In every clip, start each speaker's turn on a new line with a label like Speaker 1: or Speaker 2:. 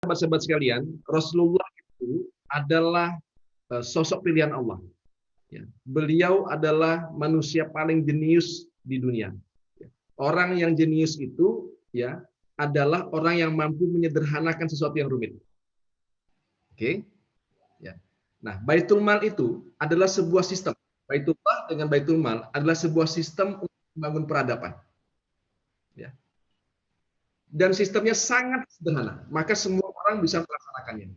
Speaker 1: Sahabat-sahabat sekalian, Rasulullah itu adalah sosok pilihan Allah. Ya. Beliau adalah manusia paling jenius di dunia. Ya. Orang yang jenius itu ya adalah orang yang mampu menyederhanakan sesuatu yang rumit. Oke? Ya. Nah, Baitul Mal itu adalah sebuah sistem. Baitullah dengan Baitul Mal adalah sebuah sistem untuk membangun peradaban. Ya. Dan sistemnya sangat sederhana, maka semua orang bisa melaksanakannya.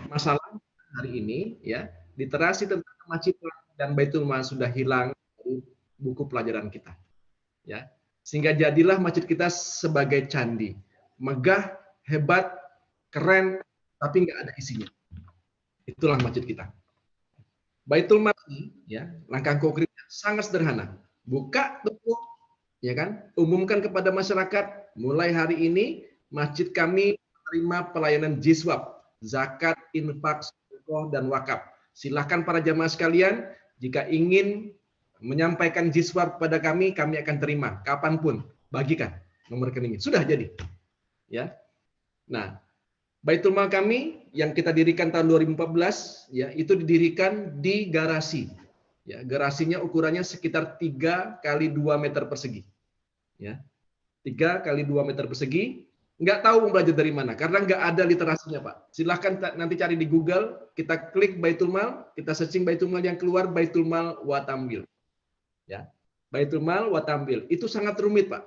Speaker 1: Masalah hari ini ya, literasi tentang kemacetan dan Baitul Mal sudah hilang dari buku pelajaran kita. Ya. Sehingga jadilah masjid kita sebagai candi. Megah, hebat, keren, tapi nggak ada isinya. Itulah masjid kita. Baitul Mal ini ya, langkah konkretnya sangat sederhana. Buka toko, ya kan? Umumkan kepada masyarakat, mulai hari ini masjid kami menerima pelayanan jiswab, zakat, infak, sedekah dan wakaf. Silakan para jamaah sekalian, jika ingin menyampaikan jiswab kepada kami akan terima kapanpun, bagikan nomor rekeningnya. Sudah jadi, ya. Nah, Baitul Mal kami yang kita dirikan tahun 2014, ya itu didirikan di garasi. Ya, garasinya ukurannya sekitar 3 kali 2 meter persegi. Ya, 3 kali 2 meter persegi. Nggak tahu mau belajar dari mana, karena nggak ada literasinya, Pak. Silahkan nanti cari di Google, kita klik Baitul Mal, kita searching Baitul Mal, yang keluar Baitul Mal wa Tamwil. Ya, Baitul Mal wa Tamwil. Itu sangat rumit, Pak.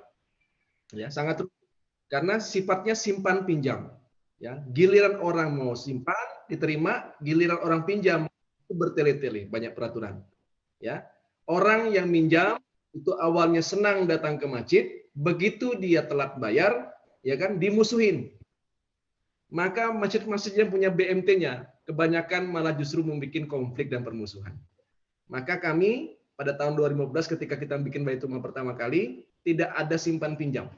Speaker 1: Ya, sangat rumit. Karena sifatnya simpan pinjam. Ya, giliran orang mau simpan diterima, giliran orang pinjam itu bertele-tele, banyak peraturan. Ya, orang yang minjam itu awalnya senang datang ke masjid, begitu dia telat bayar, ya kan, dimusuhin. Maka masjid-masjid yang punya BMT-nya kebanyakan malah justru membuat konflik dan permusuhan. Maka kami pada tahun 2015 ketika kita bikin Baitul Mal pertama kali, tidak ada simpan pinjam.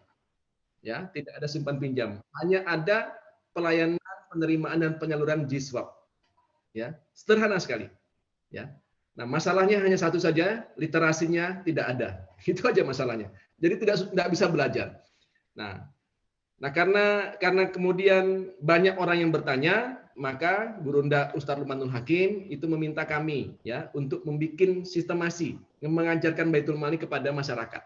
Speaker 1: Ya, tidak ada simpan pinjam. Hanya ada pelayanan, penerimaan dan penyaluran jiswab. Ya, sederhana sekali. Ya. Nah, masalahnya hanya satu saja, literasinya tidak ada. Itu aja masalahnya. Jadi tidak bisa belajar. Nah, karena kemudian banyak orang yang bertanya, maka Gurunda Ustadz Luqmanul Hakim itu meminta kami ya untuk membuat sistemasi yang mengajarkan Baitul Mal kepada masyarakat.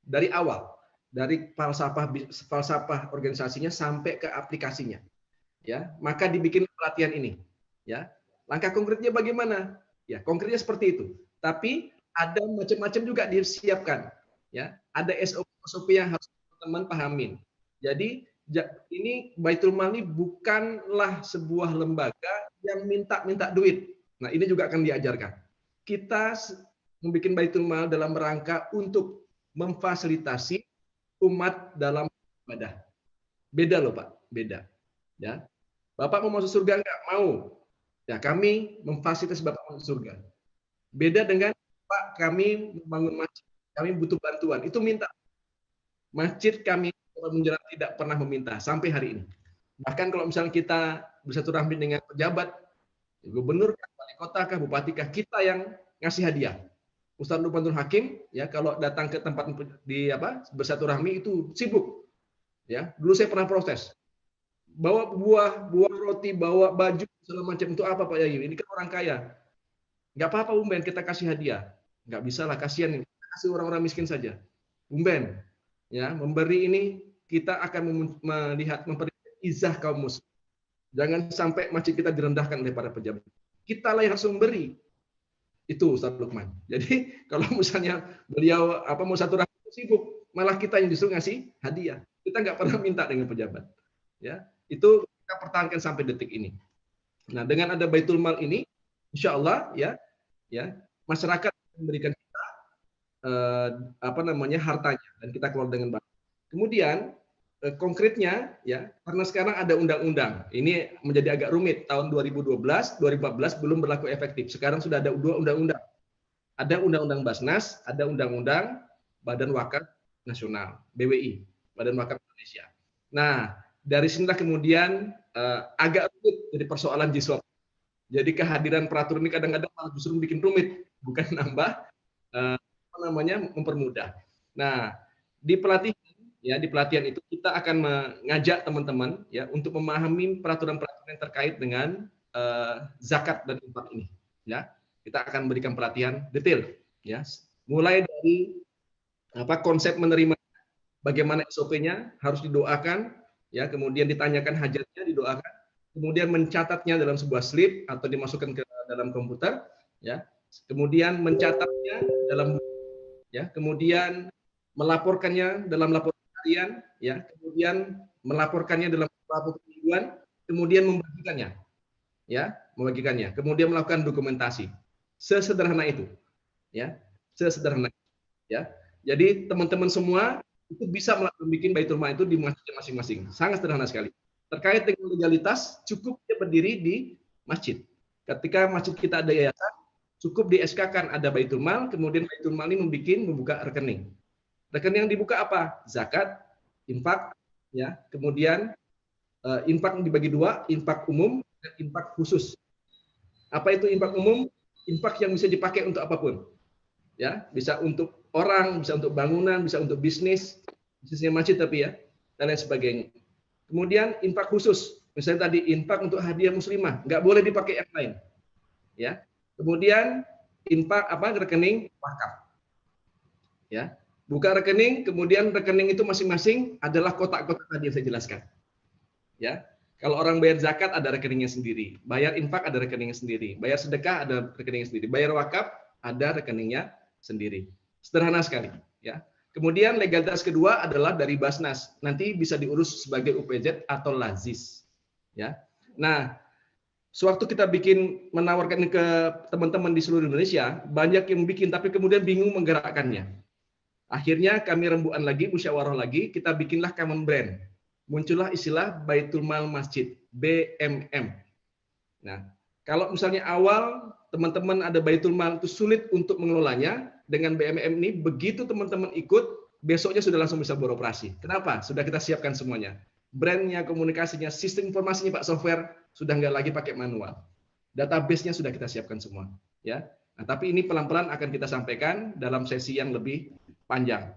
Speaker 1: Dari awal, dari falsafah organisasinya sampai ke aplikasinya. Ya, maka dibikin pelatihan ini. Ya, langkah konkretnya bagaimana? Ya, konkretnya seperti itu. Tapi ada macam-macam juga disiapkan. Ya, ada SOP yang harus teman-teman pahamin. Jadi ini Baitul Mal ini bukanlah sebuah lembaga yang minta duit. Nah, ini juga akan diajarkan. Kita membuat Baitul Mal dalam rangka untuk memfasilitasi umat dalam ibadah. Beda loh, Pak, beda. Ya, Bapak mau masuk surga enggak? Mau. Ya, kami memfasilitasi Bapak masuk surga. Beda dengan Pak, kami membangun masjid, kami butuh bantuan. Itu minta. Masjid kami menjerat tidak pernah meminta sampai hari ini. Bahkan kalau misalnya kita bersilaturahmi dengan pejabat, gubernur, wali kota, bupati, kita yang ngasih hadiah. Ustadz Luqmanul Hakim ya kalau datang ke tempat di bersilaturahmi itu sibuk. Ya, dulu saya pernah protes. Bawa buah roti, bawa baju segala macam itu apa Pak Yayu? Ini kan orang kaya. Nggak apa-apa Umben, kita kasih hadiah. Nggak bisa lah, kasihan. Kita kasih orang-orang miskin saja. Umben, ya memberi ini kita akan melihat memperlihatkan izah kaum muslim. Jangan sampai masjid kita direndahkan oleh para pejabat. Kita lah yang harus memberi. Itu Ustaz Lukman. Jadi kalau misalnya beliau mau satu rahmi sibuk, malah kita yang justru ngasih hadiah. Kita nggak pernah minta dengan pejabat. Ya, itu kita pertahankan sampai detik ini. Nah, dengan ada Baitul Mal ini, insya Allah ya masyarakat memberikan kita hartanya dan kita keluar dengan baik. Kemudian konkretnya ya karena sekarang ada undang-undang ini menjadi agak rumit. Tahun 2012 2014 belum berlaku efektif, sekarang sudah ada 2 undang-undang, ada undang-undang Basnas, ada undang-undang Badan Wakaf Nasional BWI, Badan Wakaf Indonesia. Nah, dari sinilah kemudian agak rumit jadi persoalan jiswab. Jadi kehadiran peraturan ini kadang-kadang malah justru bikin rumit, bukan nambah mempermudah. Nah, di pelatihan ya di pelatihan itu kita akan mengajak teman-teman ya untuk memahami peraturan-peraturan yang terkait dengan zakat dan infak ini. Ya, kita akan berikan pelatihan detail, ya, mulai dari konsep menerima, bagaimana SOP-nya, harus didoakan, ya, kemudian ditanyakan hajatnya, didoakan, kemudian mencatatnya dalam sebuah slip atau dimasukkan ke dalam komputer, ya, kemudian mencatatnya dalam, ya, kemudian melaporkannya dalam laporan harian, ya, kemudian melaporkannya dalam laporan mingguan, kemudian membagikannya, ya, kemudian melakukan dokumentasi. Sesederhana itu, ya, sesederhana, ya. Jadi teman-teman semua itu bisa membuat baitul mal itu di masjid masing-masing. Sangat sederhana sekali. Terkait dengan legalitas, cukup dia berdiri di masjid. Ketika masjid kita ada yayasan, cukup di SK-kan ada baitul mal, kemudian baitul mal ini membuka rekening. Rekening yang dibuka apa? Zakat, infak, ya, kemudian infak dibagi dua, infak umum dan infak khusus. Apa itu infak umum? Infak yang bisa dipakai untuk apapun, ya, bisa untuk orang, bisa untuk bangunan, bisa untuk bisnisnya masjid tapi ya, dan lain sebagainya. Kemudian infak khusus, misalnya tadi infak untuk hadiah muslimah, nggak boleh dipakai yang lain, ya. Kemudian infak rekening wakaf, ya, buka rekening, kemudian rekening itu masing-masing adalah kotak-kotak tadi yang saya jelaskan, ya. Kalau orang bayar zakat ada rekeningnya sendiri, bayar infak ada rekeningnya sendiri, bayar sedekah ada rekeningnya sendiri, bayar wakaf ada rekeningnya sendiri. Sederhana sekali, ya. Kemudian legalitas kedua adalah dari Basnas, nanti bisa diurus sebagai UPZ atau Lazis, ya. Nah, sewaktu kita menawarkan ke teman-teman di seluruh Indonesia, banyak yang bikin tapi kemudian bingung menggerakkannya. Akhirnya kami rembukan lagi, musyawarah lagi, kita bikinlah common brand. Muncullah istilah Baitul Mal Masjid, BMM. Nah, kalau misalnya awal teman-teman ada Baitul Mal itu sulit untuk mengelolanya, dengan BMM ini begitu teman-teman ikut, besoknya sudah langsung bisa beroperasi. Kenapa? Sudah kita siapkan semuanya. Brandnya, komunikasinya, sistem informasinya Pak, software sudah nggak lagi pakai manual. Database-nya sudah kita siapkan semua, ya. Nah, tapi ini pelan-pelan akan kita sampaikan dalam sesi yang lebih panjang.